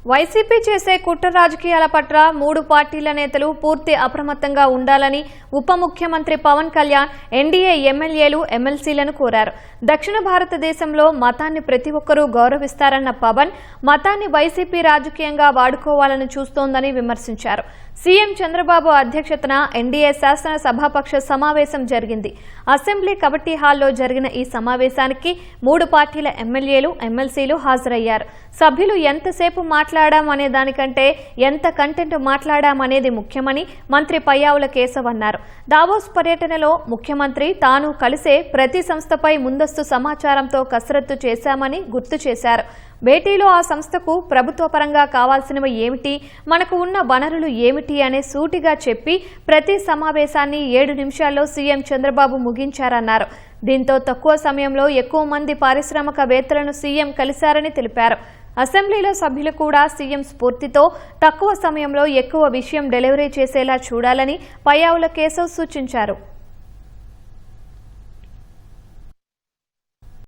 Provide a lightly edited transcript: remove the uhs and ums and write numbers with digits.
YCP చేసే కుట్ర రాజకీయాల పట్ల మూడు పార్టీల నేతలు పూర్తి అప్రమత్తంగా ఉండాలని ఉప ముఖ్యమంత్రి పవన్ కళ్యాణ్ ఎన్డీఏ ఎమ్మెల్యేలు ఎమ్మెల్సీలను కోరారు. దక్షిణ భారతదేశంలో మతాన్ని ప్రతి ఒక్కరూ గౌరవిస్తారన్న పవన్ మతాన్ని వైసీపీ రాజకీయంగా వాడుకోవాలని చూస్తోందని విమర్శించారు. సీఎం చంద్రబాబు అధ్యక్షతన ఎన్డీఏ శాసన సభాపక్ష సమావేశం జరిగింది. అసెంబ్లీ కమిటీ హాల్లో జరిగిన ఈ సమావేశానికి మూడు పార్టీల ఎమ్మెల్యేలు ఎమ్మెల్సీలు హాజరయ్యారు. సభ్యులు ఎంతసేపు మాట్లాడామనే దానికంటే ఎంత కంటెంట్ మాట్లాడామనేది ముఖ్యమని మంత్రి పయ్యావుల కేశవ్ అన్నారు. దావోస్ పర్యటనలో ముఖ్యమంత్రి తాను కలిసే ప్రతి సంస్థపై ముందస్తు సమాచారంతో కసరత్తు చేశామని గుర్తు చేశారు. భేటీలో ఆ సంస్థకు ప్రభుత్వ పరంగా కావాల్సినవి ఏమిటి, మనకు ఉన్న వనరులు ఏమిటి అనే సూటిగా చెప్పి ప్రతి సమావేశాన్ని 7 నిమిషాల్లో సీఎం చంద్రబాబు ముగించారన్నారు. దీంతో తక్కువ సమయంలో ఎక్కువ మంది పారిశ్రామికవేత్తలను సీఎం కలిశారని తెలిపారు. అసెంబ్లీలో సభ్యులు కూడా సీఎం స్ఫూర్తితో తక్కువ సమయంలో ఎక్కువ విషయం డెలివరీ చేసేలా చూడాలని పయ్యావుల కేశవ్ సూచించారు.